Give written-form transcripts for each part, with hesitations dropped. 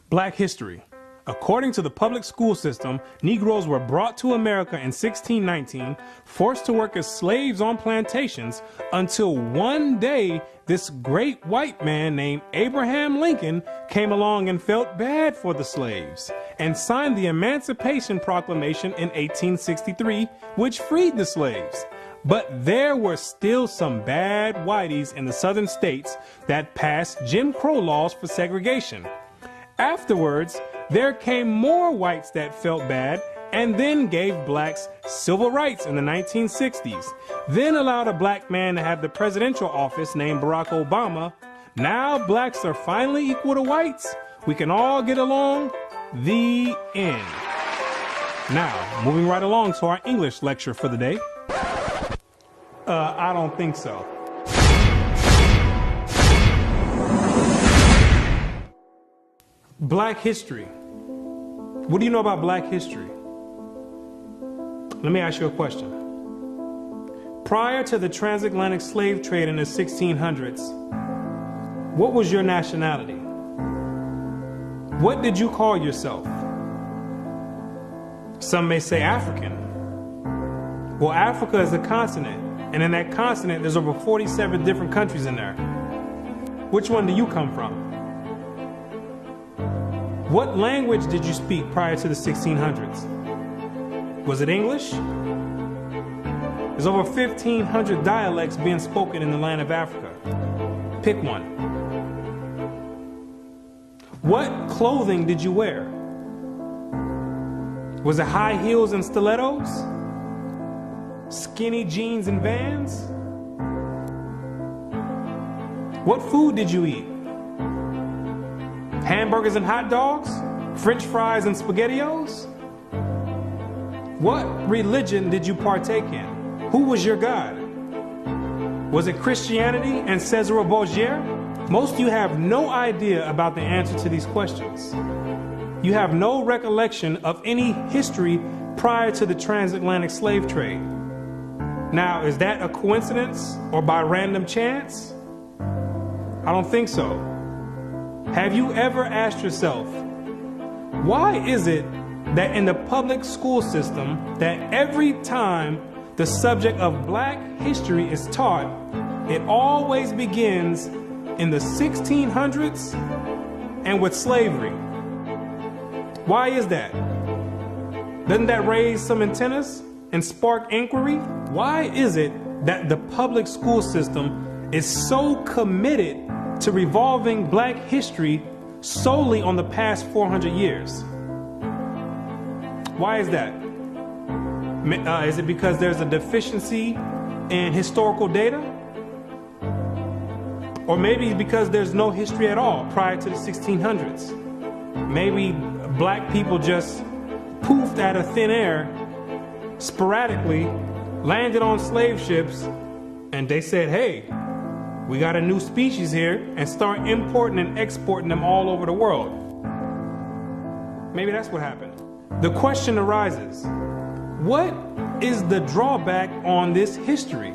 Black history. According to the public school system, Negroes were brought to America in 1619, forced to work as slaves on plantations, until one day this great white man named Abraham Lincoln came along and felt bad for the slaves and signed the Emancipation Proclamation in 1863, which freed the slaves. But there were still some bad whiteys in the southern states that passed Jim Crow laws for segregation. Afterwards, there came more whites that felt bad and then gave blacks civil rights in the 1960s, then allowed a black man to have the presidential office named Barack Obama. Now blacks are finally equal to whites. We can all get along. The end. Now, moving right along to our English lecture for the day. I don't think so. Black history. What do you know about black history? Let me ask you a question. Prior to the transatlantic slave trade in the 1600s, what was your nationality? What did you call yourself? Some may say African. Well, Africa is a continent, and in that continent there's over 47 different countries in there. Which one do you come from? What language did you speak prior to the 1600s? Was it English? There's over 1,500 dialects being spoken in the land of Africa. Pick one. What clothing did you wear? Was it high heels and stilettos? Skinny jeans and Vans? What food did you eat? Hamburgers and hot dogs? French fries and SpaghettiOs? What religion did you partake in? Who was your God? Was it Christianity and Cesare Borgia? Most of you have no idea about the answer to these questions. You have no recollection of any history prior to the transatlantic slave trade. Now, is that a coincidence or by random chance? I don't think so. Have you ever asked yourself, why is it that in the public school system that every time the subject of black history is taught, it always begins in the 1600s and with slavery? Why is that? Doesn't that raise some antennas and spark inquiry? Why is it that the public school system is so committed to revolving black history solely on the past 400 years? Why is that? Is it because there's a deficiency in historical data? Or maybe because there's no history at all prior to the 1600s? Maybe black people just poofed out of thin air, sporadically, landed on slave ships, and they said, hey, we got a new species here, and start importing and exporting them all over the world. Maybe that's what happened. The question arises, what is the drawback on this history?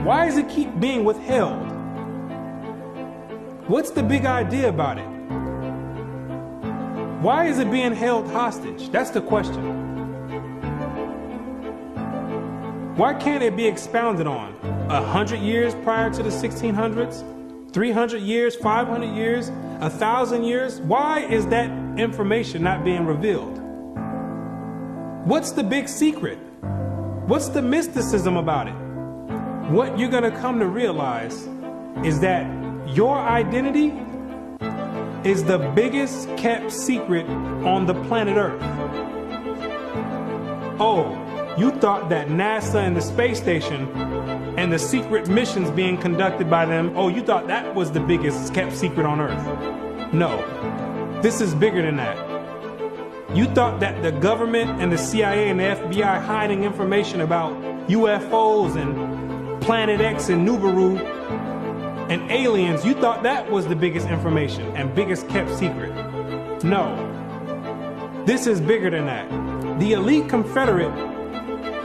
Why does it keep being withheld? What's the big idea about it? Why is it being held hostage? That's the question. Why can't it be expounded on? 100 years prior to the 1600s? 300 years? 500 years? 1,000 years? Why is that information not being revealed? What's the big secret? What's the mysticism about it? What you're going to come to realize is that your identity is the biggest kept secret on the planet Earth. Oh, you thought that NASA and the space station and the secret missions being conducted by them, oh, you thought that was the biggest kept secret on Earth. No, this is bigger than that. You thought that the government and the CIA and the FBI hiding information about UFOs and Planet X and Nibiru and aliens, you thought that was the biggest information and biggest kept secret. No, this is bigger than that. The elite Confederate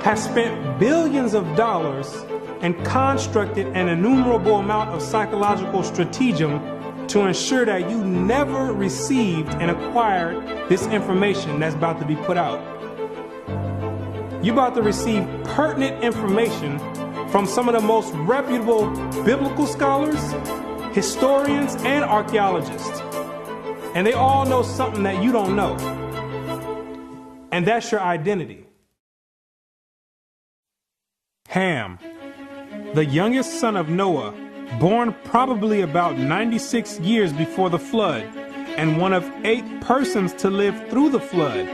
has spent billions of dollars and constructed an innumerable amount of psychological stratagem to ensure that you never received and acquired this information that's about to be put out. You're about to receive pertinent information from some of the most reputable biblical scholars, historians, and archaeologists. And they all know something that you don't know. And that's your identity. Ham, the youngest son of Noah, born probably about 96 years before the flood, and one of 8 persons to live through the flood.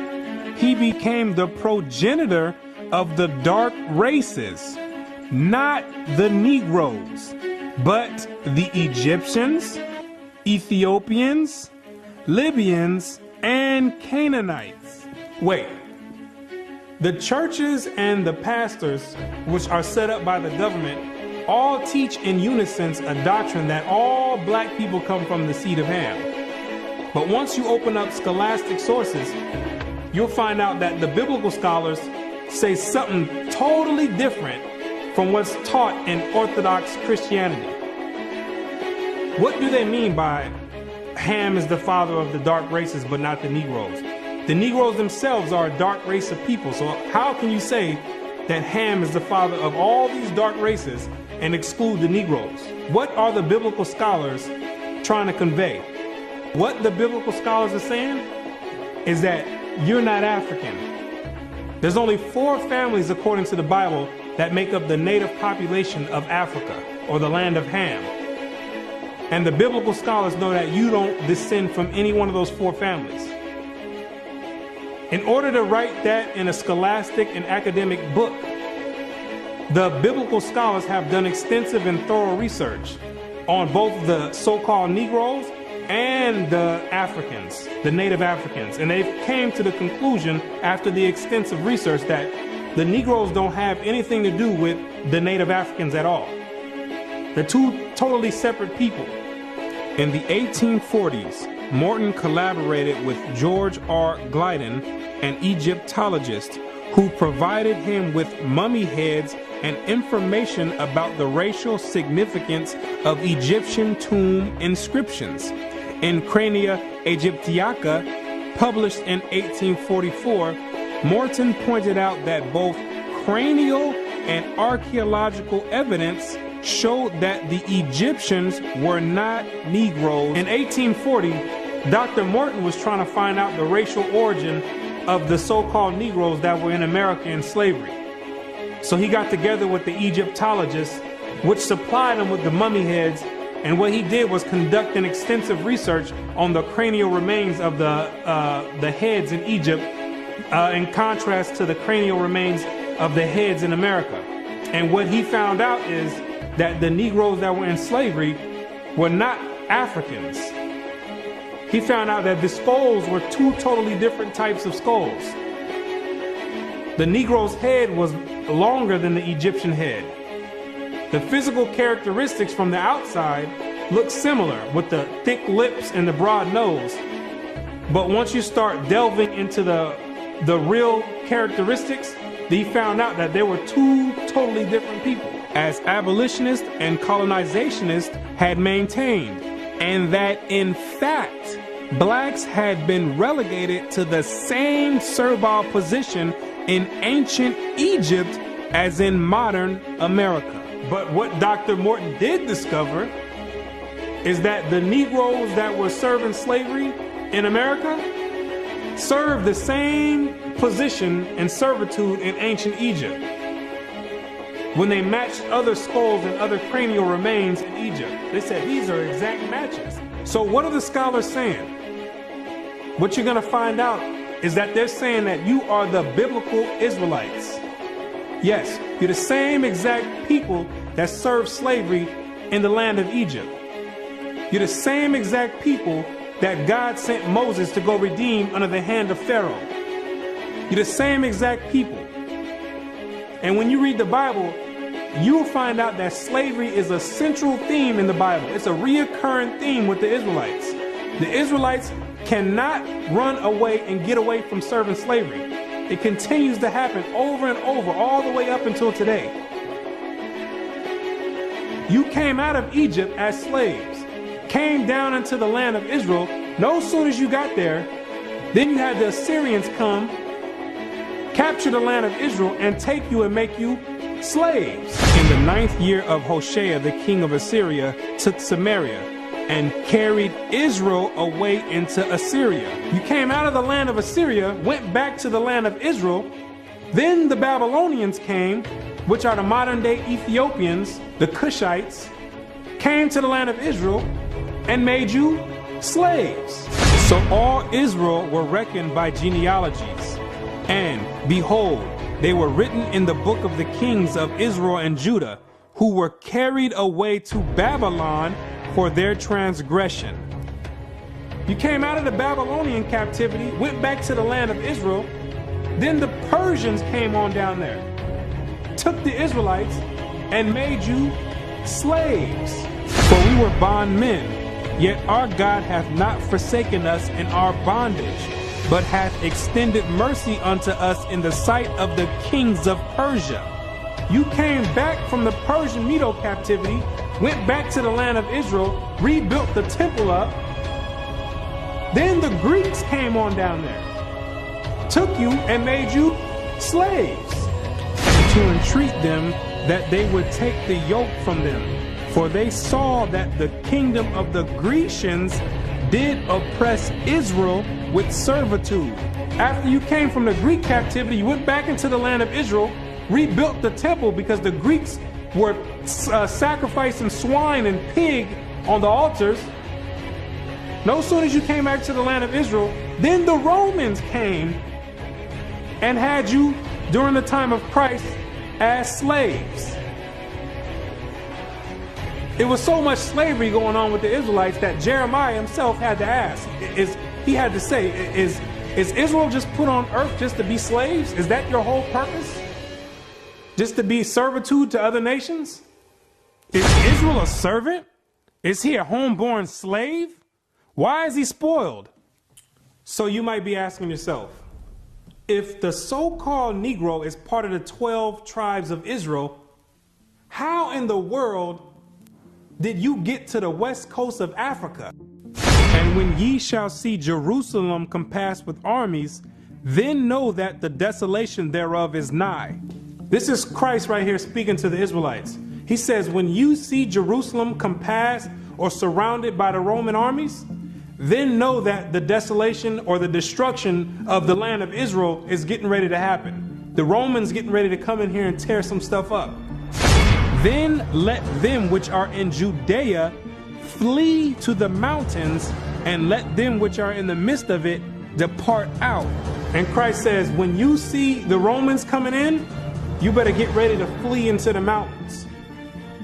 He became the progenitor of the dark races, not the Negroes, but the Egyptians, Ethiopians, Libyans, and Canaanites. Wait, the churches and the pastors, which are set up by the government, all teach in unison a doctrine that all black people come from the seed of Ham. But once you open up scholastic sources, you'll find out that the biblical scholars say something totally different from what's taught in Orthodox Christianity. What do they mean by Ham is the father of the dark races but not the Negroes? The Negroes themselves are a dark race of people, so how can you say that Ham is the father of all these dark races and exclude the Negroes? What are the biblical scholars trying to convey? What the biblical scholars are saying is that you're not African. There's only 4 families according to the Bible that make up the native population of Africa, or the land of Ham. And the biblical scholars know that you don't descend from any one of those 4 families. In order to write that in a scholastic and academic book, the biblical scholars have done extensive and thorough research on both the so-called Negroes and the Africans, the native Africans. And they came to the conclusion after the extensive research that the Negroes don't have anything to do with the native Africans at all. They're 2 totally separate people. In the 1840s, Morton collaborated with George R. Gliddon, an Egyptologist, who provided him with mummy heads and information about the racial significance of Egyptian tomb inscriptions. In Crania Aegyptiaca, published in 1844, Morton pointed out that both cranial and archaeological evidence showed that the Egyptians were not Negroes. In 1840, Dr. Morton was trying to find out the racial origin of the so-called Negroes that were in America in slavery. So he got together with the Egyptologists, which supplied him with the mummy heads, and what he did was conduct an extensive research on the cranial remains of the heads in Egypt, in contrast to the cranial remains of the heads in America. And what he found out is that the Negroes that were in slavery were not Africans. He found out that the skulls were 2 totally different types of skulls. The Negro's head was longer than the Egyptian head. The physical characteristics from the outside look similar, with the thick lips and the broad nose. But once you start delving into the real characteristics, he found out that there were 2 totally different people, as abolitionists and colonizationists had maintained, and that in fact, blacks had been relegated to the same servile position in ancient Egypt as in modern America. But what Dr. Morton did discover is that the Negroes that were serving slavery in America served the same position and servitude in ancient Egypt when they matched other skulls and other cranial remains in Egypt. They said these are exact matches. So what are the scholars saying? What you're going to find out is that they're saying that you are the biblical Israelites. Yes, you're the same exact people that served slavery in the land of Egypt. You're the same exact people that God sent Moses to go redeem under the hand of Pharaoh. You're the same exact people. And when you read the Bible, you'll find out that slavery is a central theme in the Bible. It's a reoccurring theme with the Israelites. The Israelites cannot run away and get away from serving slavery. It continues to happen over and over, all the way up until today. You came out of Egypt as slaves. came down into the land of Israel, no sooner as you got there, then you had the Assyrians come, capture the land of Israel, and take you and make you slaves. In the 9th year of Hoshea, the king of Assyria took Samaria and carried Israel away into Assyria. You came out of the land of Assyria, went back to the land of Israel. Then the Babylonians came, which are the modern day Ethiopians, the Cushites, came to the land of Israel and made you slaves. So all Israel were reckoned by genealogies. And behold, they were written in the book of the kings of Israel and Judah, who were carried away to Babylon for their transgression. You came out of the Babylonian captivity, went back to the land of Israel. Then the Persians came on down there, took the Israelites and made you slaves. For we were bondmen, yet our God hath not forsaken us in our bondage, but hath extended mercy unto us in the sight of the kings of Persia. You came back from the Persian Medo captivity, went back to the land of Israel, rebuilt the temple up. Then the Greeks came on down there, took you and made you slaves, and to entreat them that they would take the yoke from them. For they saw that the kingdom of the Grecians did oppress Israel with servitude. After you came from the Greek captivity, you went back into the land of Israel, rebuilt the temple because the Greeks were sacrificing swine and pig on the altars. No sooner as you came back to the land of Israel, then the Romans came and had you during the time of Christ as slaves. It was so much slavery going on with the Israelites that Jeremiah himself had to ask, is Israel just put on earth just to be slaves? Is that your whole purpose? Just to be servitude to other nations? Is Israel a servant? Is he a homeborn slave? Why is he spoiled? So you might be asking yourself, if the so-called Negro is part of the 12 tribes of Israel, how in the world did you get to the west coast of Africa? And when ye shall see Jerusalem compassed with armies, then know that the desolation thereof is nigh. This is Christ right here speaking to the Israelites. He says, when you see Jerusalem compassed or surrounded by the Roman armies, then know that the desolation or the destruction of the land of Israel is getting ready to happen. The Romans getting ready to come in here and tear some stuff up. Then let them which are in Judea flee to the mountains, and let them which are in the midst of it depart out. And Christ says, when you see the Romans coming in, you better get ready to flee into the mountains.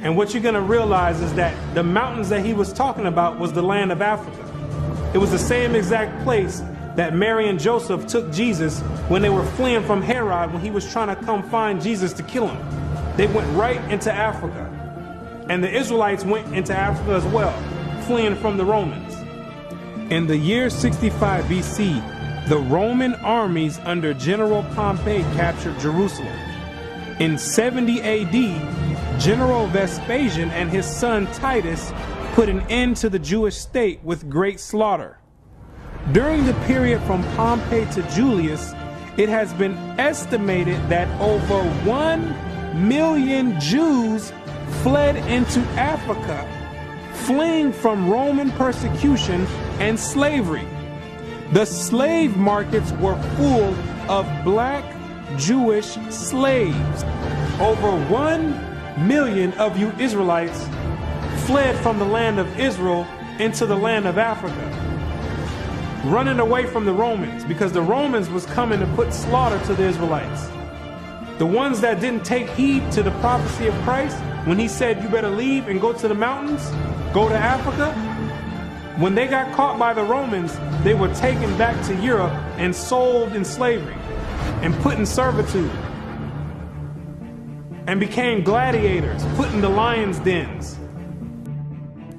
And what you're going to realize is that the mountains that he was talking about was the land of Africa. It was the same exact place that Mary and Joseph took Jesus when they were fleeing from Herod when he was trying to come find Jesus to kill him. They went right into Africa. And the Israelites went into Africa as well, fleeing from the Romans. In the year 65 BC, the Roman armies under General Pompey captured Jerusalem. In 70 AD, General Vespasian and his son Titus put an end to the Jewish state with great slaughter. During the period from Pompey to Julius, it has been estimated that over 1 million Jews fled into Africa, fleeing from Roman persecution and slavery. The slave markets were full of black Jewish slaves. Over 1 million of you Israelites fled from the land of Israel into the land of Africa, running away from the Romans because the Romans was coming to put slaughter to the Israelites. The ones that didn't take heed to the prophecy of Christ when he said you better leave and go to the mountains, go to Africa, when they got caught by the Romans, they were taken back to Europe and sold in slavery and put in servitude and became gladiators, put in the lions' dens.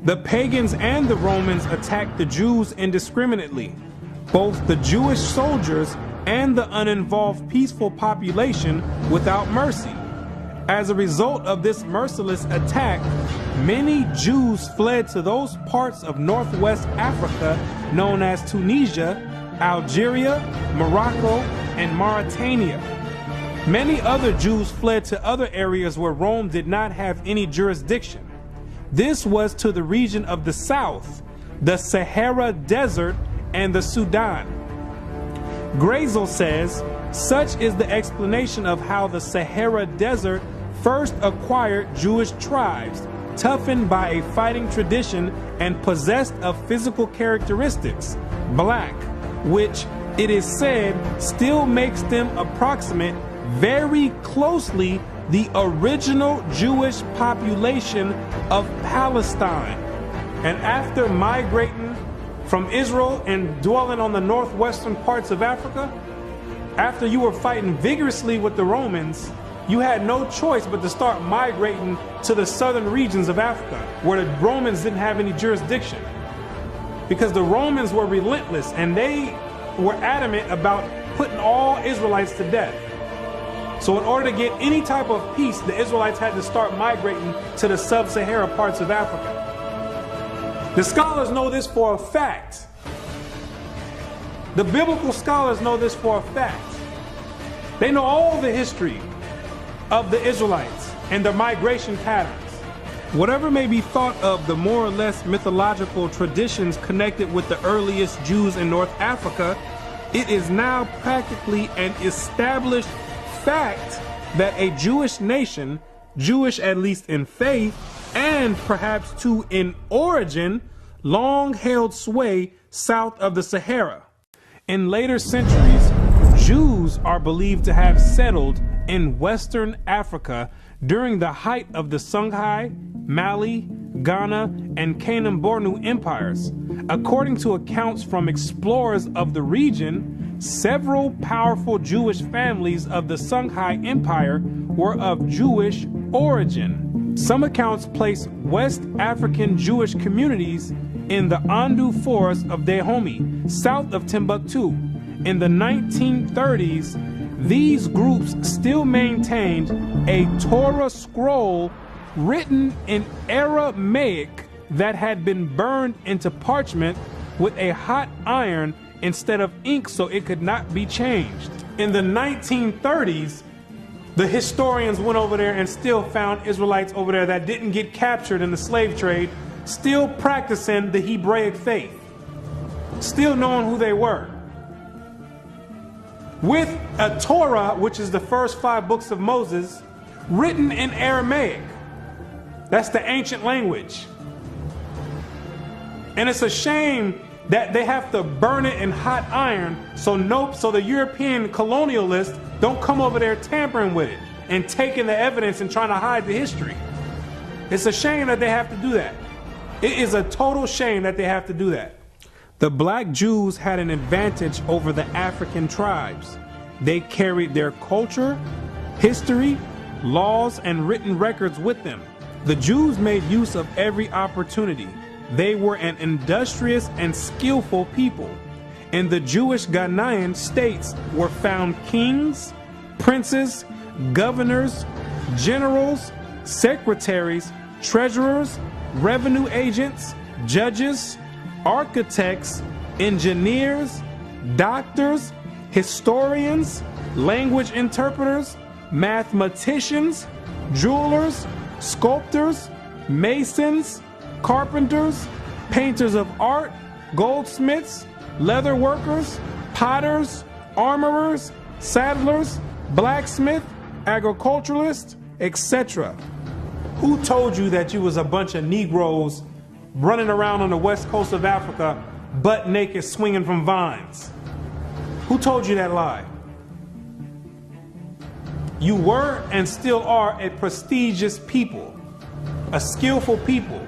The pagans and the Romans attacked the Jews indiscriminately. Both the Jewish soldiers and the uninvolved peaceful population without mercy. As a result of this merciless attack, many Jews fled to those parts of northwest Africa known as Tunisia, Algeria, Morocco, and Mauritania. Many other Jews fled to other areas where Rome did not have any jurisdiction. This was to the region of the south, the Sahara Desert, and the Sudan. Grazel says, such is the explanation of how the Sahara Desert first acquired Jewish tribes, toughened by a fighting tradition and possessed of physical characteristics, black, which it is said still makes them approximate very closely the original Jewish population of Palestine. And after migrating from Israel and dwelling on the northwestern parts of Africa, after you were fighting vigorously with the Romans, you had no choice but to start migrating to the southern regions of Africa, where the Romans didn't have any jurisdiction. Because the Romans were relentless and they were adamant about putting all Israelites to death. So in order to get any type of peace, the Israelites had to start migrating to the sub-Sahara parts of Africa. The scholars know this for a fact. The biblical scholars know this for a fact. They know all the history of the Israelites and their migration patterns. Whatever may be thought of the more or less mythological traditions connected with the earliest Jews in North Africa, it is now practically an established fact that a Jewish nation, Jewish at least in faith, and perhaps too in origin, long held sway south of the Sahara. In later centuries, Jews are believed to have settled in Western Africa during the height of the Songhai, Mali, Ghana, and Kanem-Bornu empires. According to accounts from explorers of the region, several powerful Jewish families of the Songhai Empire were of Jewish origin. Some accounts place West African Jewish communities in the Andu Forest of Dahomey, south of Timbuktu. In the 1930s, these groups still maintained a Torah scroll written in Aramaic that had been burned into parchment with a hot iron instead of ink so it could not be changed. In the 1930s, the historians went over there and still found Israelites over there that didn't get captured in the slave trade, still practicing the Hebraic faith, still knowing who they were. With a Torah, which is the first 5 books of Moses, written in Aramaic. That's the ancient language. And it's a shame that they have to burn it in hot iron so the European colonialists don't come over there tampering with it and taking the evidence and trying to hide the history. It's a shame that they have to do that. It is a total shame that they have to do that. The black Jews had an advantage over the African tribes. They carried their culture, history, laws, and written records with them. The Jews made use of every opportunity. They were an industrious and skillful people. In the Jewish Ghanaian states were found kings, princes, governors, generals, secretaries, treasurers, revenue agents, judges, architects, engineers, doctors, historians, language interpreters, mathematicians, jewelers, sculptors, masons, carpenters, painters of art, goldsmiths, leather workers, potters, armorers, saddlers, blacksmith, agriculturalists, etc. Who told you that you was a bunch of Negroes running around on the west coast of Africa, butt naked, swinging from vines? Who told you that lie? You were and still are a prestigious people, a skillful people.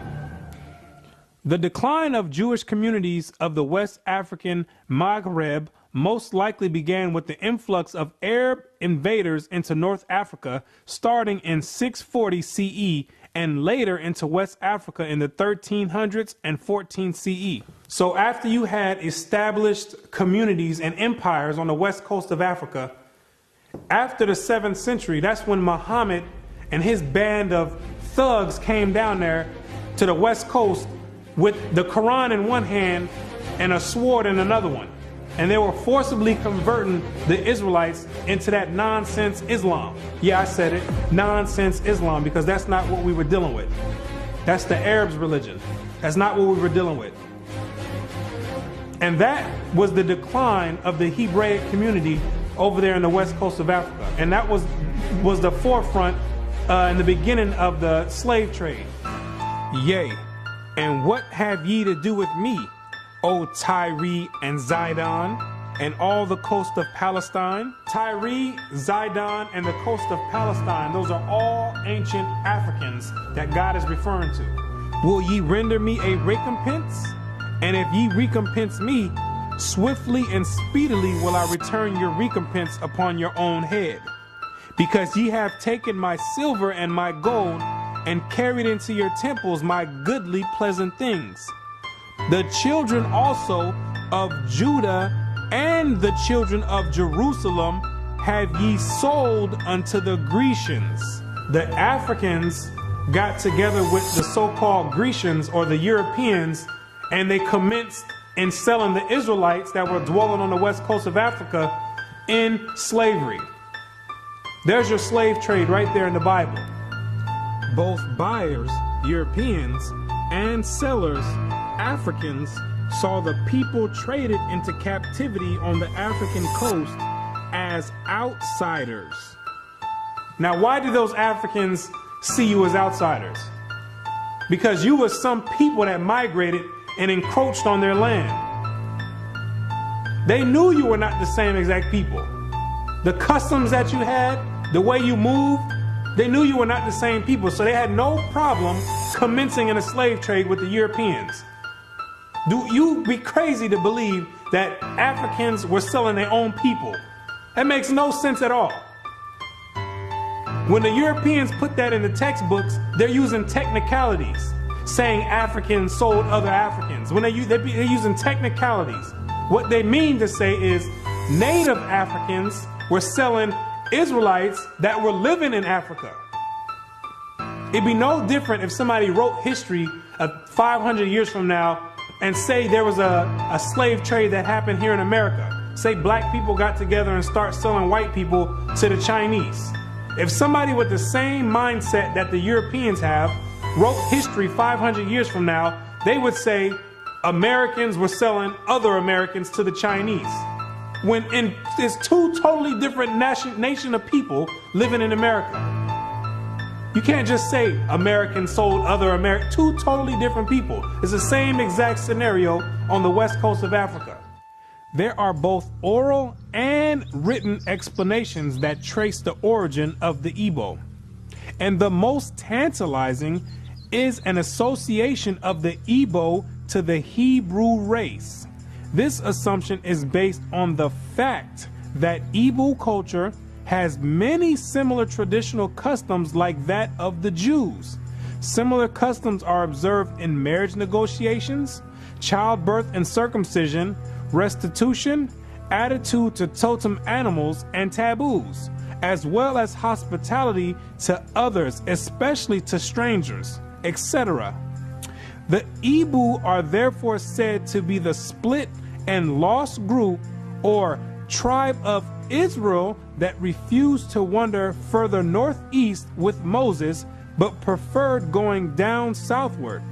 The decline of Jewish communities of the West African Maghreb most likely began with the influx of Arab invaders into North Africa starting in 640 CE and later into West Africa in the 1300s and 14 CE. So after you had established communities and empires on the west coast of Africa, after the 7th century, that's when Muhammad and his band of thugs came down there to the West Coast with the Quran in one hand and a sword in another one. And they were forcibly converting the Israelites into that nonsense Islam. Yeah, I said it, nonsense Islam, because that's not what we were dealing with. That's the Arabs' religion. That's not what we were dealing with. And that was the decline of the Hebraic community over there in the west coast of Africa. And that was the forefront in the beginning of the slave trade. Yea, and what have ye to do with me, O Tyre and Zidon, and all the coast of Palestine? Tyre, Zidon, and the coast of Palestine, those are all ancient Africans that God is referring to. Will ye render me a recompense? And if ye recompense me, swiftly and speedily will I return your recompense upon your own head. Because ye have taken my silver and my gold, and carried into your temples my goodly pleasant things. The children also of Judah and the children of Jerusalem have ye sold unto the Grecians. The Africans got together with the so-called Grecians or the Europeans, and they commenced in selling the Israelites that were dwelling on the west coast of Africa in slavery. There's your slave trade right there in the Bible. Both buyers, Europeans, and sellers, Africans, saw the people traded into captivity on the African coast as outsiders. Now, why did those Africans see you as outsiders? Because you were some people that migrated and encroached on their land. They knew you were not the same exact people. The customs that you had, the way you moved, they knew you were not the same people, so they had no problem commencing in a slave trade with the Europeans. Do you be crazy to believe that Africans were selling their own people? That makes no sense at all. When the Europeans put that in the textbooks, they're using technicalities, saying Africans sold other Africans. When they're using technicalities, what they mean to say is native Africans were selling Israelites that were living in Africa. It'd be no different if somebody wrote history of 500 years from now and say there was a slave trade that happened here in America. Say black people got together and start selling white people to the Chinese. If somebody with the same mindset that the Europeans have wrote history 500 years from now, they would say Americans were selling other Americans to the Chinese. When it's two totally different nation of people living in America. You can't just say Americans sold other Americans. Two totally different people. It's the same exact scenario on the west coast of Africa. There are both oral and written explanations that trace the origin of the Igbo. And the most tantalizing is an association of the Igbo to the Hebrew race. This assumption is based on the fact that Igbo culture has many similar traditional customs like that of the Jews. Similar customs are observed in marriage negotiations, childbirth and circumcision, restitution, attitude to totem animals and taboos, as well as hospitality to others, especially to strangers, etc. The Igbo are therefore said to be the split and lost group or tribe of Israel that refused to wander further northeast with Moses, but preferred going down southward.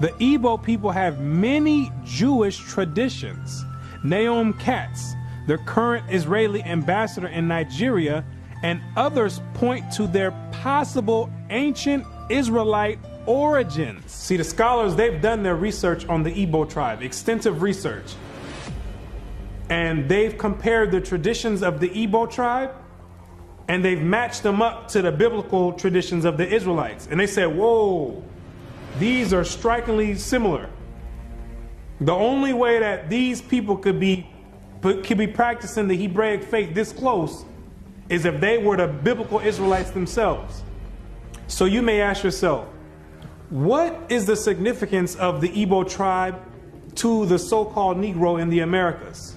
The Igbo people have many Jewish traditions. Naomi Katz, the current Israeli ambassador in Nigeria, and others point to their possible ancient Israelite origins. See, the scholars, they've done their research on the Igbo tribe, extensive research. And they've compared the traditions of the Igbo tribe, and they've matched them up to the biblical traditions of the Israelites. And they said, whoa, these are strikingly similar. The only way that these people could be practicing the Hebraic faith this close is if they were the biblical Israelites themselves. So you may ask yourself, what is the significance of the Igbo tribe to the so-called Negro in the Americas?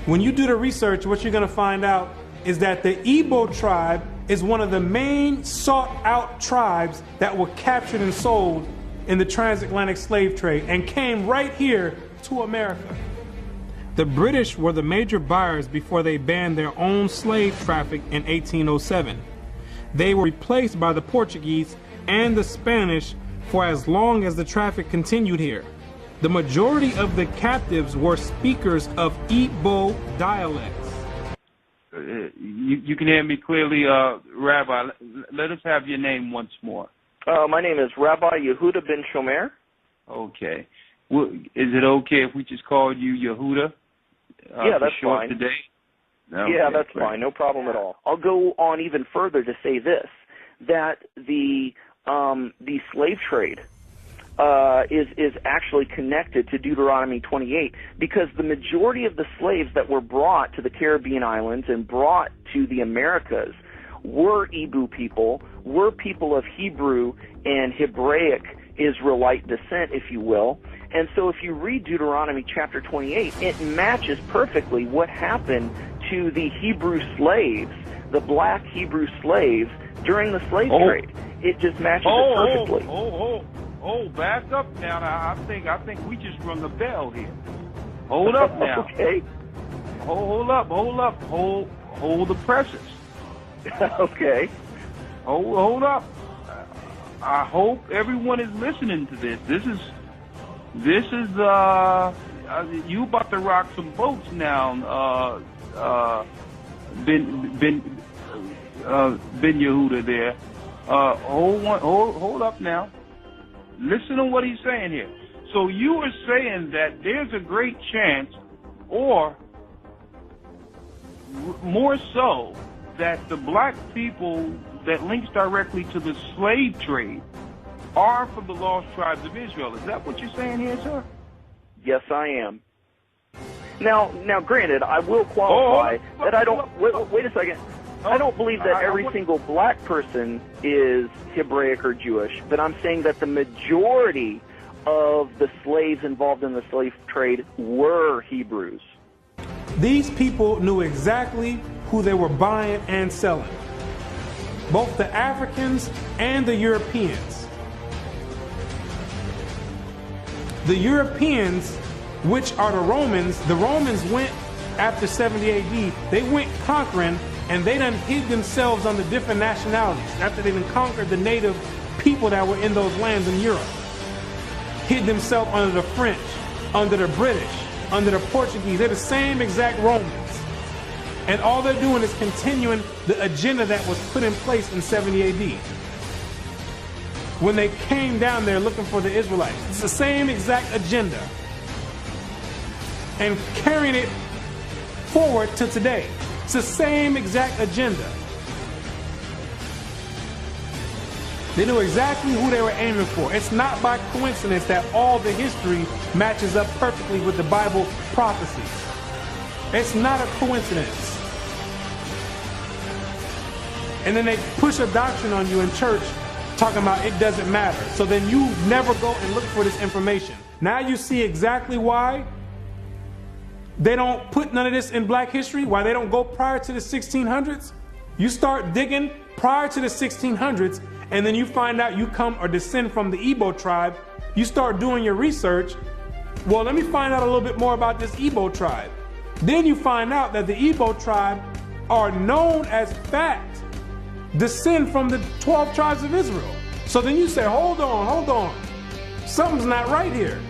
When you do the research, what you're going to find out is that the Igbo tribe is one of the main sought-out tribes that were captured and sold in the transatlantic slave trade and came right here to America. The British were the major buyers before they banned their own slave traffic in 1807. They were replaced by the Portuguese and the Spanish for as long as the traffic continued here. The majority of the captives were speakers of Igbo dialects. You can hear me clearly, Rabbi. Let us have your name once more. My name is Rabbi Yehuda Ben Shomer. Okay. Well, is it okay if we just call you Yehuda? Yeah, that's fine. Today? Okay, yeah, that's great. fine. No problem at all. I'll go on even further to say this, that the slave trade is actually connected to Deuteronomy 28, because the majority of the slaves that were brought to the Caribbean islands and brought to the Americas were Igbo people, were people of Hebrew and Hebraic Israelite descent, if you will. And so if you read Deuteronomy chapter 28, it matches perfectly what happened to the Hebrew slaves, the black Hebrew slaves, during the slave trade. It just matches it perfectly. Back up now. I think we just rung a bell here. Hold up now. Okay. Hold up. Hold the presses. Okay. Hold up. I hope everyone is listening to this. This is you about to rock some boats now, Ben Yehuda there. Hold up now. Listen to what he's saying here. So you are saying that there's a great chance, or more so, that the black people that links directly to the slave trade are from the lost tribes of Israel. Is that what you're saying here, sir? Yes, I am. Now, granted, I will qualify that I don't. Wait a second. I don't believe that every single black person is Hebraic or Jewish, but I'm saying that the majority of the slaves involved in the slave trade were Hebrews. These people knew exactly who they were buying and selling, both the Africans and the Europeans. The Europeans, which are the Romans went after 70 AD, they went conquering, and they done hid themselves under different nationalities after they done conquered the native people that were in those lands in Europe. Hid themselves under the French, under the British, under the Portuguese. They're the same exact Romans. And all they're doing is continuing the agenda that was put in place in 70 AD. When they came down there looking for the Israelites. It's the same exact agenda. And carrying it forward to today. It's the same exact agenda. They knew exactly who they were aiming for. It's not by coincidence that all the history matches up perfectly with the Bible prophecies. It's not a coincidence. And then they push a doctrine on you in church talking about it doesn't matter. So then you never go and look for this information. Now you see exactly why they don't put none of this in black history, why they don't go prior to the 1600s. You start digging prior to the 1600s, and then you find out you come or descend from the Igbo tribe. You start doing your research. Well, let me find out a little bit more about this Igbo tribe. Then you find out that the Igbo tribe are known as fact descend from the 12 tribes of Israel. So then you say, hold on. Something's not right here.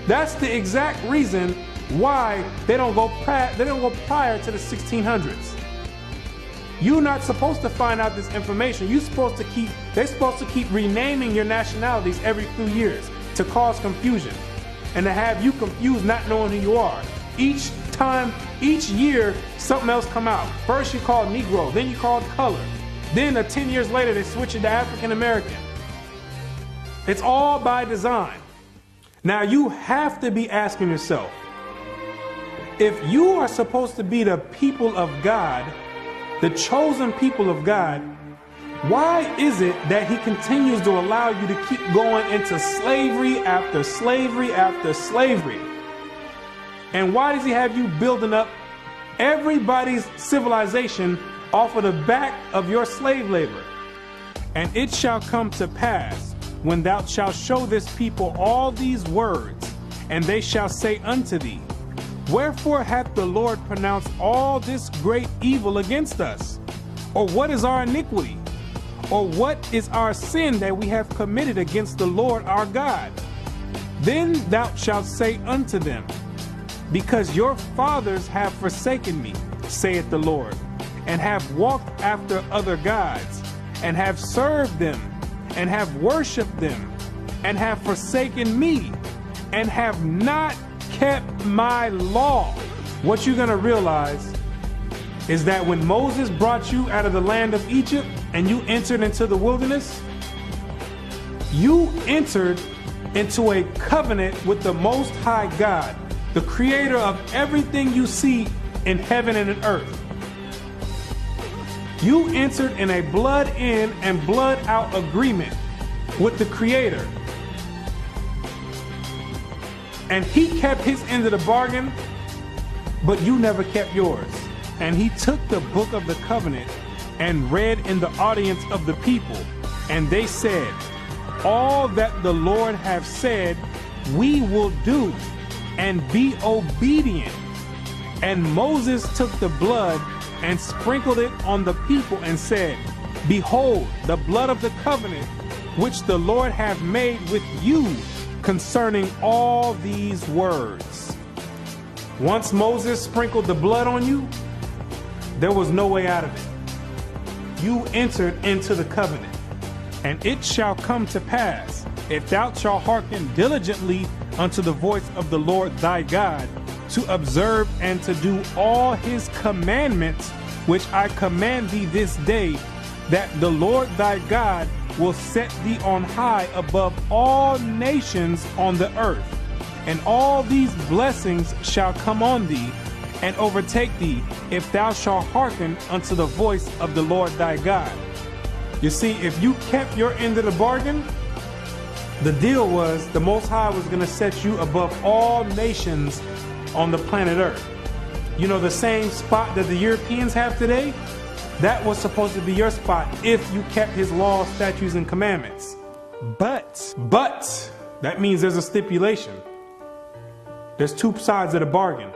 That's the exact reason why they don't go prior to the 1600s. You're not supposed to find out this information. They're supposed to keep renaming your nationalities every few years to cause confusion and to have you confused, not knowing who you are. Each year, something else come out. First you called Negro, then you called color. Then 10 years later, they switch it to African American. It's all by design. Now you have to be asking yourself, if you are supposed to be the people of God, the chosen people of God, why is it that he continues to allow you to keep going into slavery after slavery after slavery? And why does he have you building up everybody's civilization off of the back of your slave labor. And it shall come to pass, when thou shalt show this people all these words, and they shall say unto thee, wherefore hath the Lord pronounced all this great evil against us? Or what is our iniquity? Or what is our sin that we have committed against the Lord our God? Then thou shalt say unto them, because your fathers have forsaken me, saith the Lord, and have walked after other gods, and have served them, and have worshipped them, and have forsaken me, and have not kept my law. What you're going to realize is that when Moses brought you out of the land of Egypt and you entered into the wilderness, you entered into a covenant with the Most High God, the creator of everything you see in heaven and in earth. You entered in a blood in and blood out agreement with the creator. And he kept his end of the bargain, but you never kept yours. And he took the book of the covenant and read in the audience of the people. And they said, all that the Lord hath said, we will do, and be obedient. And Moses took the blood and sprinkled it on the people and said, behold, the blood of the covenant, which the Lord hath made with you concerning all these words. Once Moses sprinkled the blood on you, there was no way out of it. You entered into the covenant. And it shall come to pass, if thou shalt hearken diligently unto the voice of the Lord thy God, to observe and to do all his commandments, which I command thee this day, that the Lord thy God will set thee on high above all nations on the earth. And all these blessings shall come on thee and overtake thee, if thou shalt hearken unto the voice of the Lord thy God. You see, if you kept your end of the bargain, the deal was the Most High was going to set you above all nations on the planet Earth. You know, the same spot that the Europeans have today, that was supposed to be your spot if you kept his laws, statutes, and commandments. But, that means there's a stipulation. There's two sides of the bargain.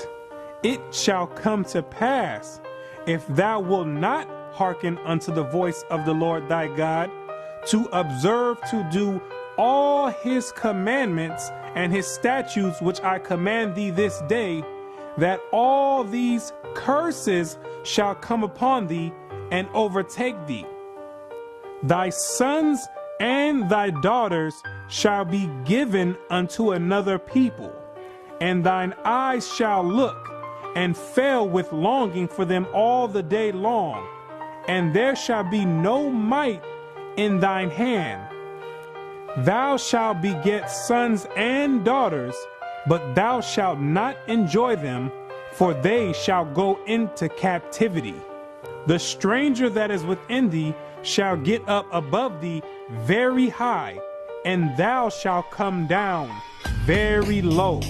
It shall come to pass, if thou wilt not hearken unto the voice of the Lord thy God, to observe to do all his commandments and his statutes which I command thee this day, that all these curses shall come upon thee and overtake thee. Thy sons and thy daughters shall be given unto another people, and thine eyes shall look and fail with longing for them all the day long, and there shall be no might in thine hand. Thou shalt beget sons and daughters, but thou shalt not enjoy them, for they shall go into captivity. The stranger that is within thee shall get up above thee very high, and thou shalt come down very low.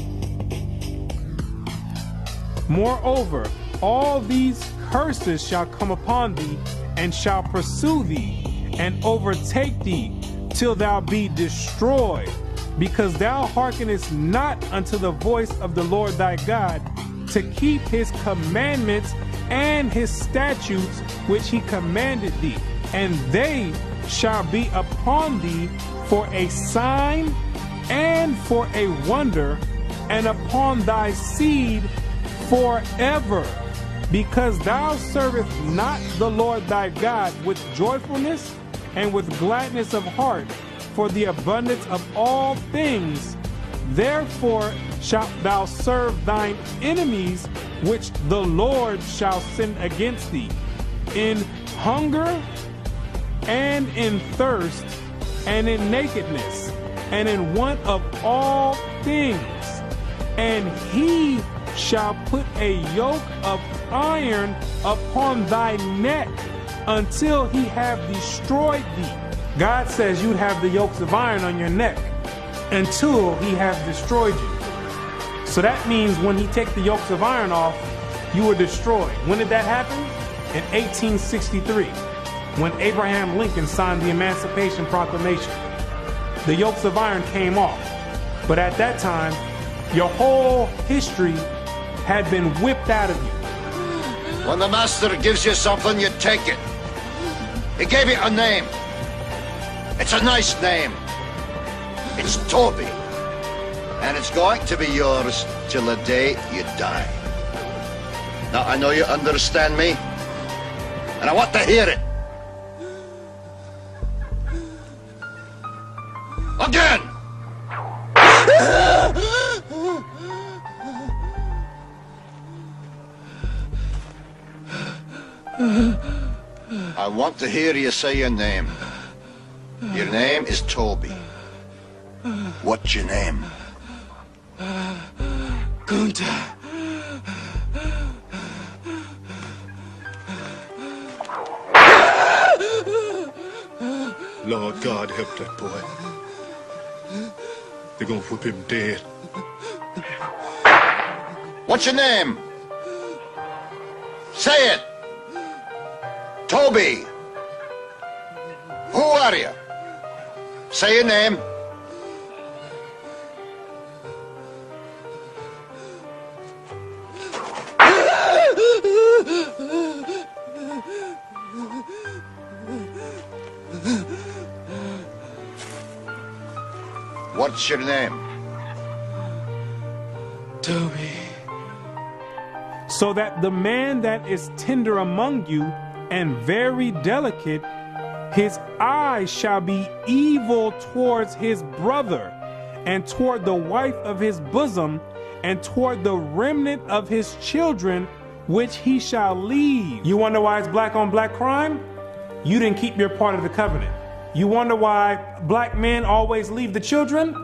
Moreover, all these curses shall come upon thee, and shall pursue thee, and overtake thee, till thou be destroyed, because thou hearkenest not unto the voice of the Lord thy God, to keep his commandments and his statutes which he commanded thee. And they shall be upon thee for a sign and for a wonder, and upon thy seed forever, because thou servest not the Lord thy God with joyfulness and with gladness of heart for the abundance of all things. Therefore shalt thou serve thine enemies, which the Lord shall send against thee, in hunger and in thirst and in nakedness and in want of all things. And he shall put a yoke of iron upon thy neck until he have destroyed thee. God says you'd have the yokes of iron on your neck until he has destroyed you. So that means when he takes the yokes of iron off, you were destroyed. When did that happen? In 1863, when Abraham Lincoln signed the Emancipation Proclamation. The yokes of iron came off. But at that time, your whole history had been whipped out of you. When the master gives you something, you take it. He gave it a name. It's a nice name. It's Toby. And it's going to be yours till the day you die. Now, I know you understand me, and I want to hear it. Again! I want to hear you say your name. Your name is Toby. What's your name? Gunther. Lord God, help that boy. They're gonna whip him dead. What's your name? Say it. Toby. Who are you? Say your name. What's your name? Toby. So that the man that is tender among you and very delicate, his eyes shall be evil towards his brother, and toward the wife of his bosom, and toward the remnant of his children, which he shall leave. You wonder why it's black on black crime? You didn't keep your part of the covenant. You wonder why black men always leave the children?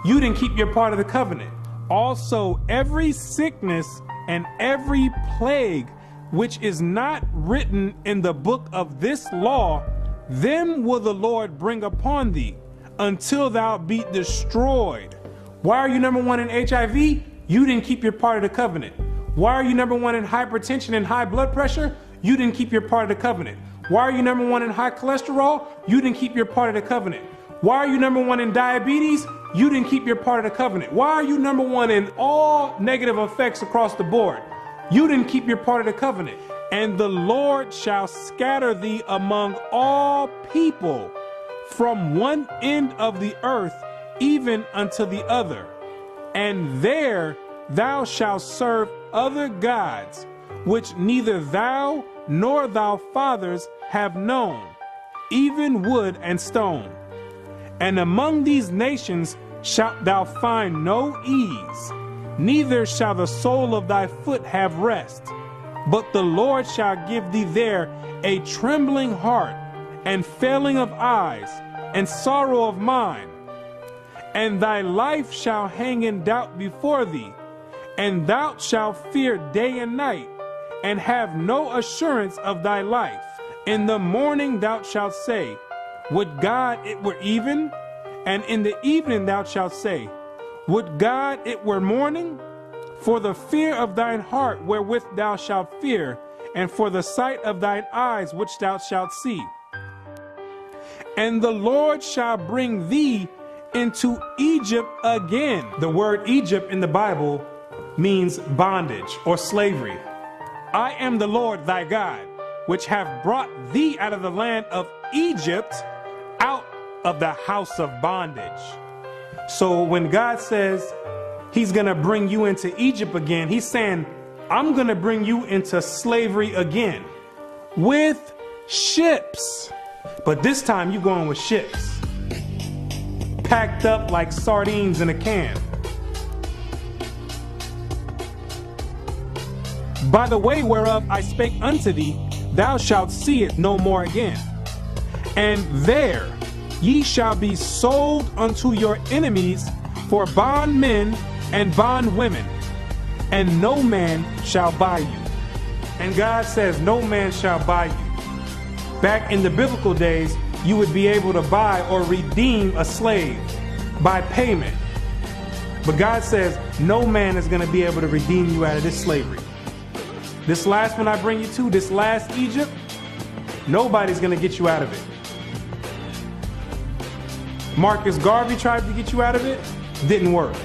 You didn't keep your part of the covenant. Also, every sickness and every plague which is not written in the book of this law, them will the Lord bring upon thee, until thou be destroyed. Why are you number one in HIV? You didn't keep your part of the covenant. Why are you number one in hypertension and high blood pressure? You didn't keep your part of the covenant. Why are you number one in high cholesterol? You didn't keep your part of the covenant. Why are you number one in diabetes? You didn't keep your part of the covenant. Why are you number one in all negative effects across the board? You didn't keep your part of the covenant. And the Lord shall scatter thee among all people, from one end of the earth even unto the other. And there thou shalt serve other gods, which neither thou nor thy fathers have known, even wood and stone. And among these nations shalt thou find no ease, neither shall the sole of thy foot have rest. But the Lord shall give thee there a trembling heart, and failing of eyes, and sorrow of mind. And thy life shall hang in doubt before thee, and thou shalt fear day and night, and have no assurance of thy life. In the morning thou shalt say, would God it were even? And in the evening thou shalt say, would God it were morning? For the fear of thine heart wherewith thou shalt fear, and for the sight of thine eyes which thou shalt see. And the Lord shall bring thee into Egypt again. The word Egypt in the Bible means bondage or slavery. I am the Lord thy God, which have brought thee out of the land of Egypt, out of the house of bondage. So when God says he's gonna bring you into Egypt again, he's saying, I'm gonna bring you into slavery again with ships. But this time you're going with ships, packed up like sardines in a can. By the way whereof I spake unto thee, thou shalt see it no more again. And there ye shall be sold unto your enemies for bondmen and bondwomen, and no man shall buy you. And God says no man shall buy you. Back in the biblical days, you would be able to buy or redeem a slave by payment. But God says no man is going to be able to redeem you out of this slavery. This last one I bring you to, this last Egypt, nobody's going to get you out of it. Marcus Garvey tried to get you out of it, didn't work.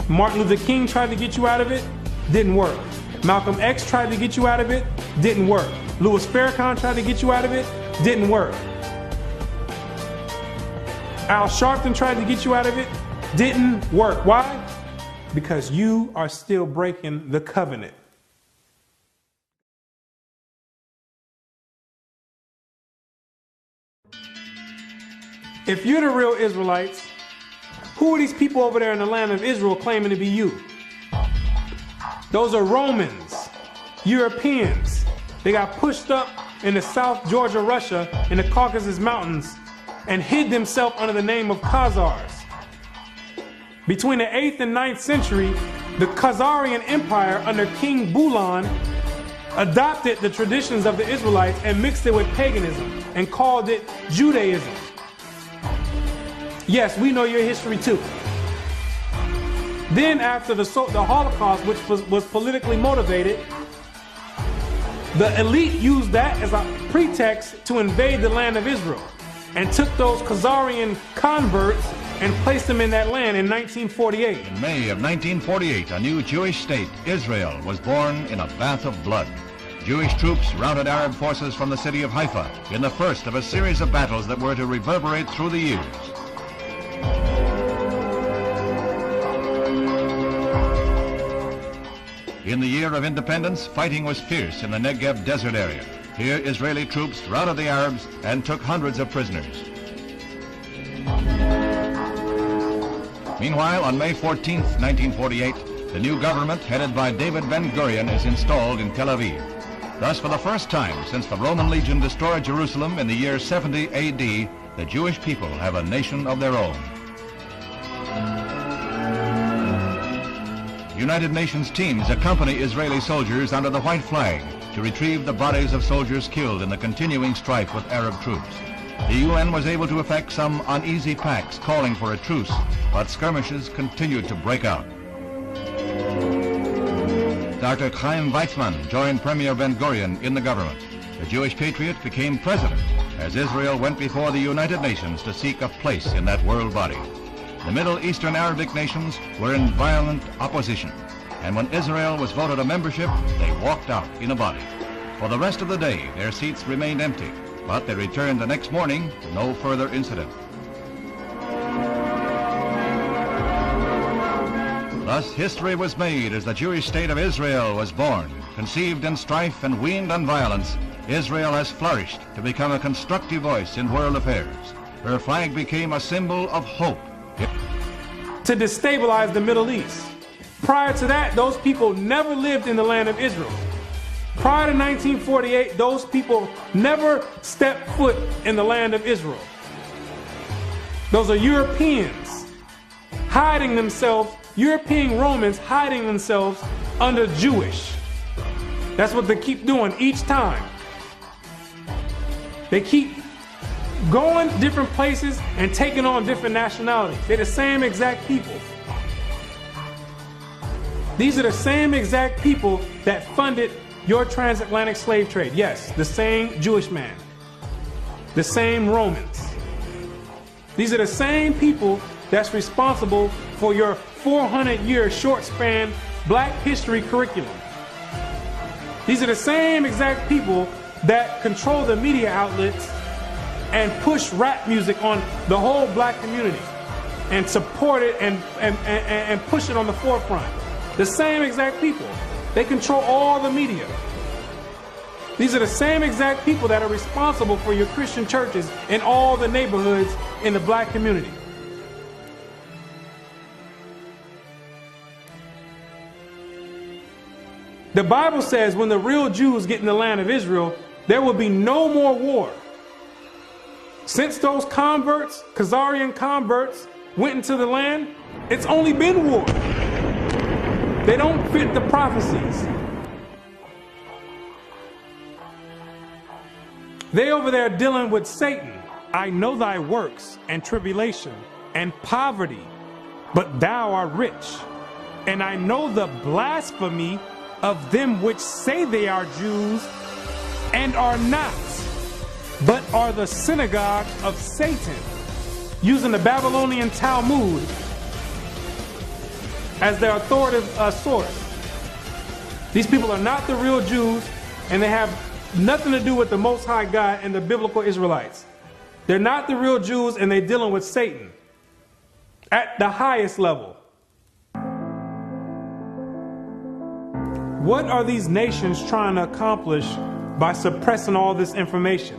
Martin Luther King tried to get you out of it, didn't work. Malcolm X tried to get you out of it, didn't work. Louis Farrakhan tried to get you out of it, didn't work. Al Sharpton tried to get you out of it, didn't work. Why? Because you are still breaking the covenant. If you're the real Israelites, who are these people over there in the land of Israel claiming to be you? Those are Romans, Europeans. They got pushed up in the South Georgia, Russia, in the Caucasus Mountains, and hid themselves under the name of Khazars. Between the 8th and 9th century, the Khazarian Empire under King Bulan adopted the traditions of the Israelites and mixed it with paganism and called it Judaism. Yes, we know your history too. Then after the Holocaust, which was politically motivated, the elite used that as a pretext to invade the land of Israel and took those Khazarian converts and placed them in that land in 1948. In May of 1948, a new Jewish state, Israel, was born in a bath of blood. Jewish troops routed Arab forces from the city of Haifa in the first of a series of battles that were to reverberate through the years. In the year of independence, fighting was fierce in the Negev desert area. Here, Israeli troops routed the Arabs and took hundreds of prisoners. Meanwhile, on May 14, 1948, the new government, headed by David Ben-Gurion, is installed in Tel Aviv. Thus, for the first time since the Roman legion destroyed Jerusalem in the year 70 AD, the Jewish people have a nation of their own. United Nations teams accompany Israeli soldiers under the white flag to retrieve the bodies of soldiers killed in the continuing strife with Arab troops. The UN was able to effect some uneasy pacts calling for a truce, but skirmishes continued to break out. Dr. Chaim Weizmann joined Premier Ben-Gurion in the government. The Jewish patriot became president as Israel went before the United Nations to seek a place in that world body. The Middle Eastern Arabic nations were in violent opposition, and when Israel was voted a membership, they walked out in a body. For the rest of the day, their seats remained empty, but they returned the next morning to no further incident. Thus, history was made as the Jewish state of Israel was born. Conceived in strife and weaned on violence, Israel has flourished to become a constructive voice in world affairs. Her flag became a symbol of hope. To destabilize the Middle East. Prior to that, those people never lived in the land of Israel. Prior to 1948, those people never stepped foot in the land of Israel. Those are Europeans hiding themselves, European Romans hiding themselves under Jewish. That's what they keep doing each time. They keep going different places and taking on different nationalities. They're the same exact people. These are the same exact people that funded your transatlantic slave trade. Yes, the same Jewish man. The same Romans. These are the same people that's responsible for your 400-year short span Black history curriculum. These are the same exact people that control the media outlets and push rap music on the whole Black community and support it and push it on the forefront. The same exact people. They control all the media. These are the same exact people that are responsible for your Christian churches in all the neighborhoods in the Black community. The Bible says when the real Jews get in the land of Israel, there will be no more war. Since those converts, Khazarian converts, went into the land, it's only been war. They don't fit the prophecies. They over there dealing with Satan. I know thy works and tribulation and poverty, but thou art rich. And I know the blasphemy of them which say they are Jews and are not, but are the synagogue of Satan, using the Babylonian Talmud as their authoritative source. These people are not the real Jews, and they have nothing to do with the Most High God and the biblical Israelites. They're not the real Jews, and they're dealing with Satan at the highest level. What are these nations trying to accomplish by suppressing all this information?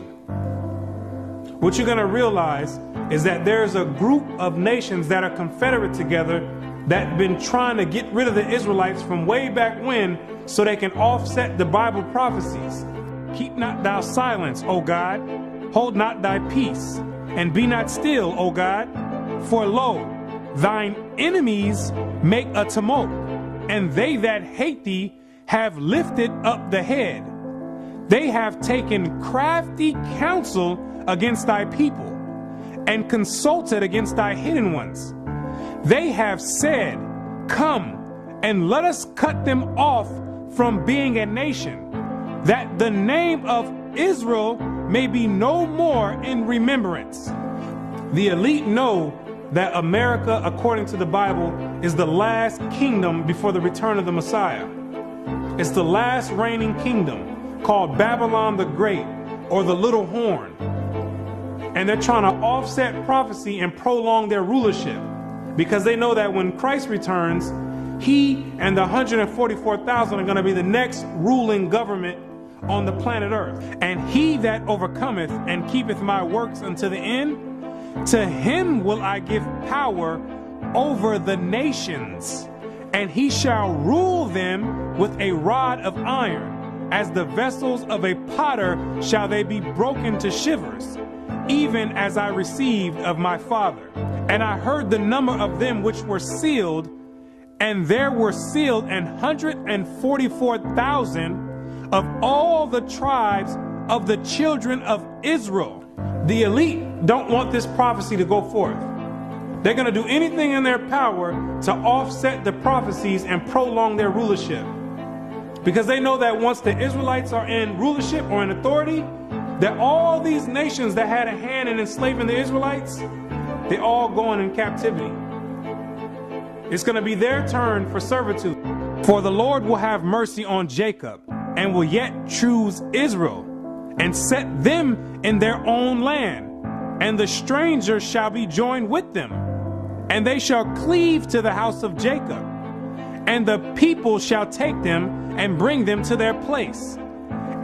What you're going to realize is that there's a group of nations that are confederate together that have been trying to get rid of the Israelites from way back when, so they can offset the Bible prophecies. Keep not thou silence, O God. Hold not thy peace, and be not still, O God. For lo, thine enemies make a tumult, and they that hate thee have lifted up the head. They have taken crafty counsel against thy people, and consulted against thy hidden ones. They have said, come, and let us cut them off from being a nation, that the name of Israel may be no more in remembrance. The elite know that America, according to the Bible, is the last kingdom before the return of the Messiah. It's the last reigning kingdom, called Babylon the Great, or the Little Horn. And they're trying to offset prophecy and prolong their rulership, because they know that when Christ returns, he and the 144,000 are going to be the next ruling government on the planet Earth. And he that overcometh and keepeth my works unto the end, to him will I give power over the nations, and he shall rule them with a rod of iron. As the vessels of a potter shall they be broken to shivers, even as I received of my Father. And I heard the number of them which were sealed, and there were sealed 144,000 of all the tribes of the children of Israel. The elite don't want this prophecy to go forth. They're going to do anything in their power to offset the prophecies and prolong their rulership, because they know that once the Israelites are in rulership or in authority, that all these nations that had a hand in enslaving the Israelites, they're all going in captivity. It's going to be their turn for servitude. For the Lord will have mercy on Jacob, and will yet choose Israel, and set them in their own land. And the strangers shall be joined with them, and they shall cleave to the house of Jacob. And the people shall take them and bring them to their place.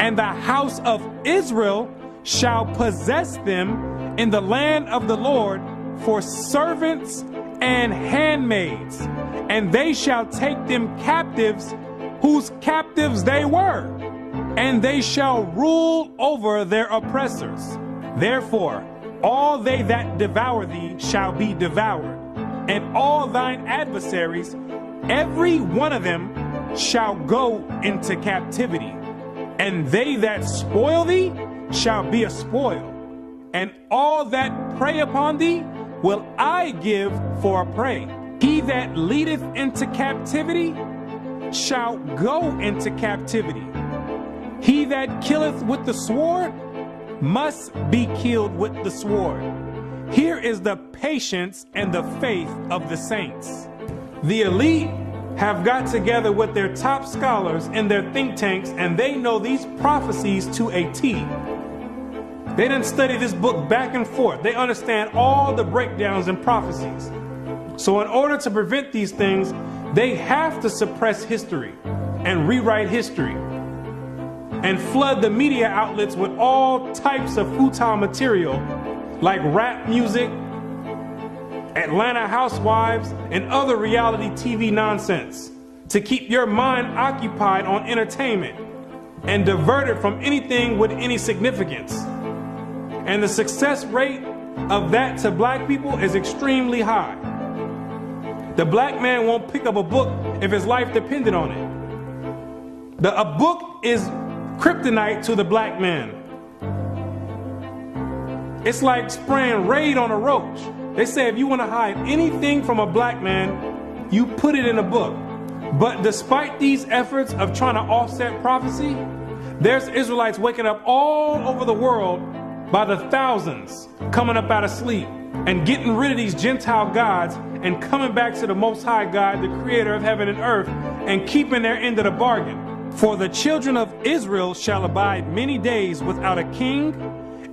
And the house of Israel shall possess them in the land of the Lord for servants and handmaids, and they shall take them captives, whose captives they were, and they shall rule over their oppressors. Therefore, all they that devour thee shall be devoured, and all thine adversaries, every one of them, shall go into captivity. And they that spoil thee shall be a spoil, and all that prey upon thee will I give for a prey. He that leadeth into captivity shall go into captivity. He that killeth with the sword must be killed with the sword. Here is the patience and the faith of the saints. The elite have got together with their top scholars in their think tanks, and they know these prophecies to a T. They didn't study this book back and forth. They understand all the breakdowns and prophecies. So in order to prevent these things, they have to suppress history and rewrite history and flood the media outlets with all types of futile material like rap music, Atlanta Housewives, and other reality TV nonsense to keep your mind occupied on entertainment and diverted from anything with any significance. And the success rate of that to black people is extremely high. The black man won't pick up a book if his life depended on it. A book is kryptonite to the black man. It's like spraying Raid on a roach. They say if you want to hide anything from a black man, you put it in a book. But despite these efforts of trying to offset prophecy, there's Israelites waking up all over the world by the thousands, coming up out of sleep and getting rid of these Gentile gods and coming back to the Most High God, the creator of heaven and earth, and keeping their end of the bargain. For the children of Israel shall abide many days without a king,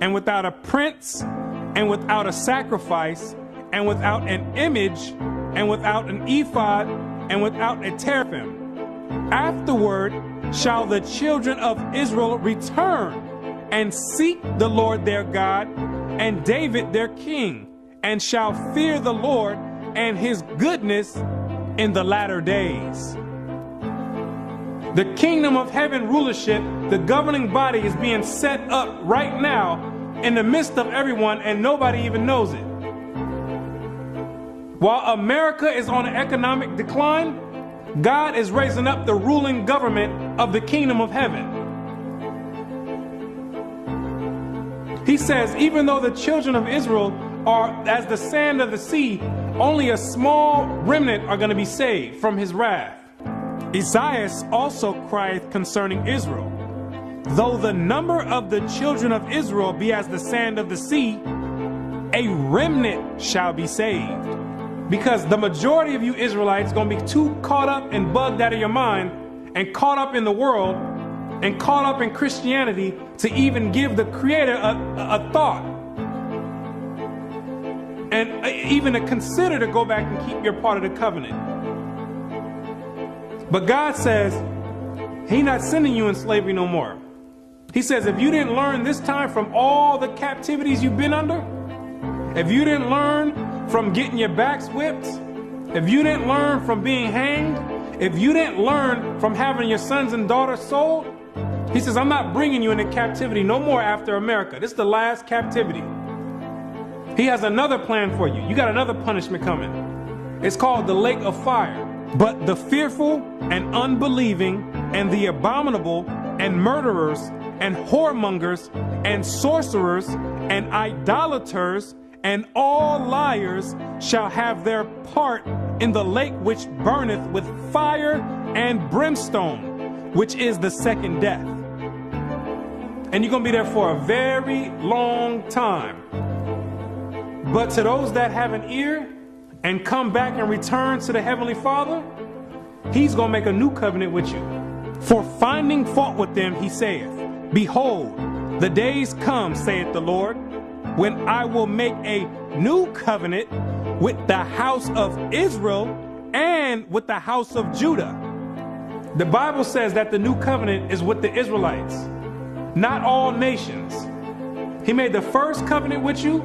and without a prince, and without a sacrifice, and without an image, and without an ephod, and without a teraphim. Afterward shall the children of Israel return and seek the Lord their God and David their king, and shall fear the Lord and his goodness in the latter days. The kingdom of heaven rulership, the governing body, is being set up right now in the midst of everyone, and nobody even knows it. While America is on an economic decline, God is raising up the ruling government of the kingdom of heaven. He says, even though the children of Israel are as the sand of the sea, only a small remnant are going to be saved from his wrath. Isaiah also crieth concerning Israel, though the number of the children of Israel be as the sand of the sea, a remnant shall be saved. Because the majority of you Israelites are going to be too caught up and bugged out of your mind and caught up in the world and caught up in Christianity to even give the Creator a thought. And even to consider to go back and keep your part of the covenant. But God says, He's not sending you in slavery no more. He says, if you didn't learn this time from all the captivities you've been under, if you didn't learn from getting your backs whipped, if you didn't learn from being hanged, if you didn't learn from having your sons and daughters sold, He says, I'm not bringing you into captivity no more after America. This is the last captivity. He has another plan for you. You got another punishment coming. It's called the lake of fire. But the fearful and unbelieving and the abominable and murderers and whoremongers and sorcerers and idolaters and all liars shall have their part in the lake which burneth with fire and brimstone, which is the second death. And you're going to be there for a very long time. But to those that have an ear and come back and return to the Heavenly Father, He's going to make a new covenant with you. For finding fault with them, He saith, Behold, the days come, saith the Lord, when I will make a new covenant with the house of Israel and with the house of Judah. The Bible says that the new covenant is with the Israelites, not all nations. He made the first covenant with you,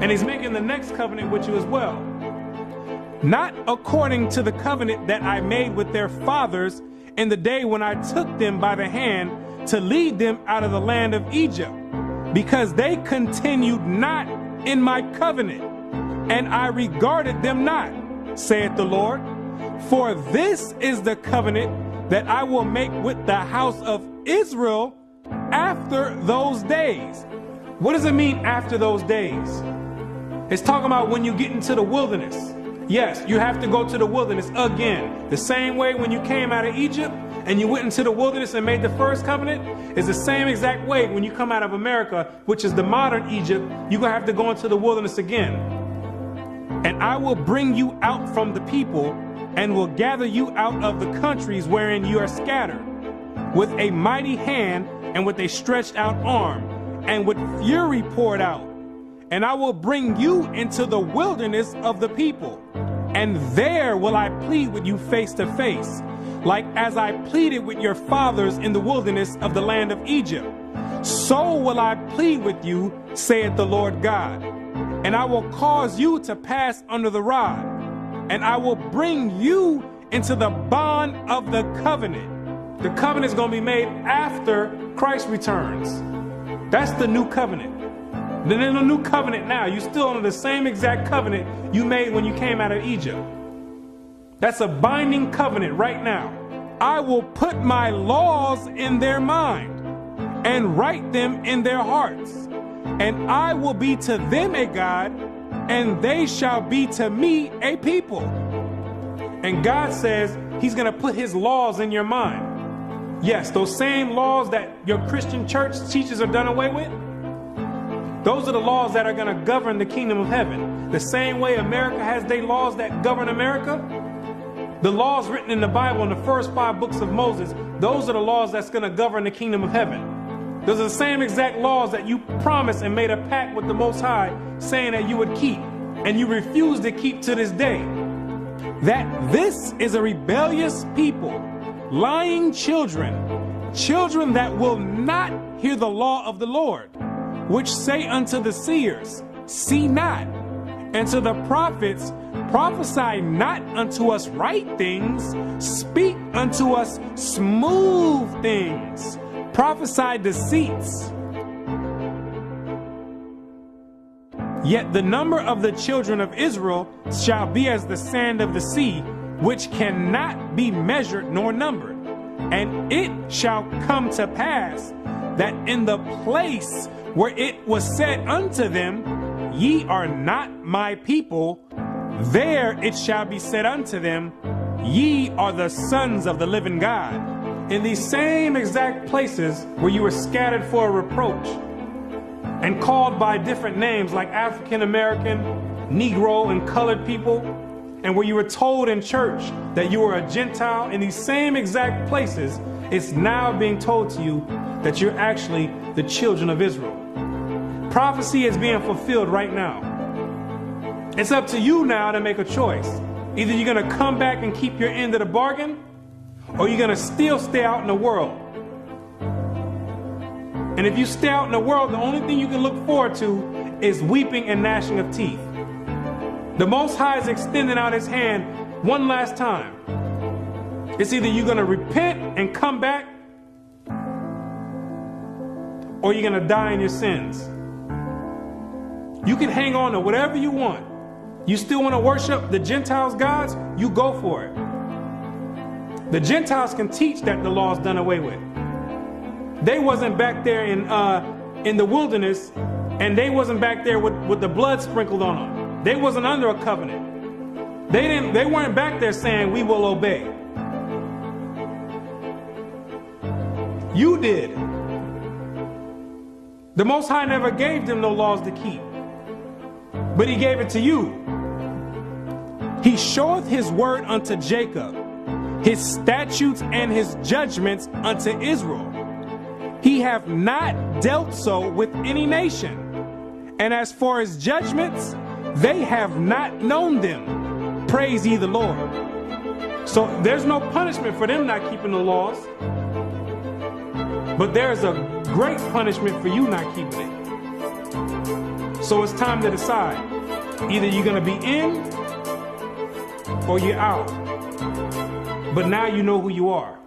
and He's making the next covenant with you as well. Not according to the covenant that I made with their fathers in the day when I took them by the hand to lead them out of the land of Egypt, because they continued not in my covenant, and I regarded them not, saith the Lord. For this is the covenant that I will make with the house of Israel after those days. What does it mean after those days? It's talking about when you get into the wilderness. Yes, you have to go to the wilderness again. The same way when you came out of Egypt and you went into the wilderness and made the first covenant is the same exact way when you come out of America, which is the modern Egypt, you're going to have to go into the wilderness again. And I will bring you out from the people and will gather you out of the countries wherein you are scattered, with a mighty hand and with a stretched out arm and with fury poured out. And I will bring you into the wilderness of the people, and there will I plead with you face to face, like as I pleaded with your fathers in the wilderness of the land of Egypt. So will I plead with you, saith the Lord God. And I will cause you to pass under the rod, and I will bring you into the bond of the covenant. The covenant is going to be made after Christ returns. That's the new covenant. Then in the new covenant now, you're still under the same exact covenant you made when you came out of Egypt. That's a binding covenant right now. I will put my laws in their mind and write them in their hearts. And I will be to them a God, and they shall be to me a people. And God says he's going to put his laws in your mind. Yes, those same laws that your Christian church teaches are done away with. Those are the laws that are going to govern the kingdom of heaven. The same way America has their laws that govern America. The laws written in the Bible in the first 5 books of Moses, those are the laws that's going to govern the kingdom of heaven. Those are the same exact laws that you promised and made a pact with the Most High saying that you would keep, and you refuse to keep to this day. That this is a rebellious people, lying children, children that will not hear the law of the Lord, which say unto the seers, see not, and to the prophets, prophesy not unto us right things, speak unto us smooth things, prophesy deceits. Yet the number of the children of Israel shall be as the sand of the sea, which cannot be measured nor numbered. And it shall come to pass that in the place where it was said unto them, ye are not my people, there it shall be said unto them, ye are the sons of the living God. In these same exact places where you were scattered for a reproach and called by different names like African American, Negro, and colored people, and where you were told in church that you were a Gentile, in these same exact places, it's now being told to you that you're actually the children of Israel. Prophecy is being fulfilled right now. It's up to you now to make a choice. Either you're going to come back and keep your end of the bargain, or you're going to still stay out in the world. And if you stay out in the world, the only thing you can look forward to is weeping and gnashing of teeth. The Most High is extending out his hand one last time. It's either you're going to repent and come back, or you're going to die in your sins. You can hang on to whatever you want. You still want to worship the Gentiles' gods? You go for it. The Gentiles can teach that the law's done away with. They wasn't back there in the wilderness, and they wasn't back there with the blood sprinkled on them. They wasn't under a covenant. They weren't back there saying, we will obey. You did. The Most High never gave them no laws to keep, but he gave it to you. He showeth his word unto Jacob, his statutes and his judgments unto Israel. He hath not dealt so with any nation. And as for his judgments, they have not known them. Praise ye the Lord. So there's no punishment for them not keeping the laws. But there's a great punishment for you not keeping it. So it's time to decide. Either you're going to be in or you're out. But now you know who you are.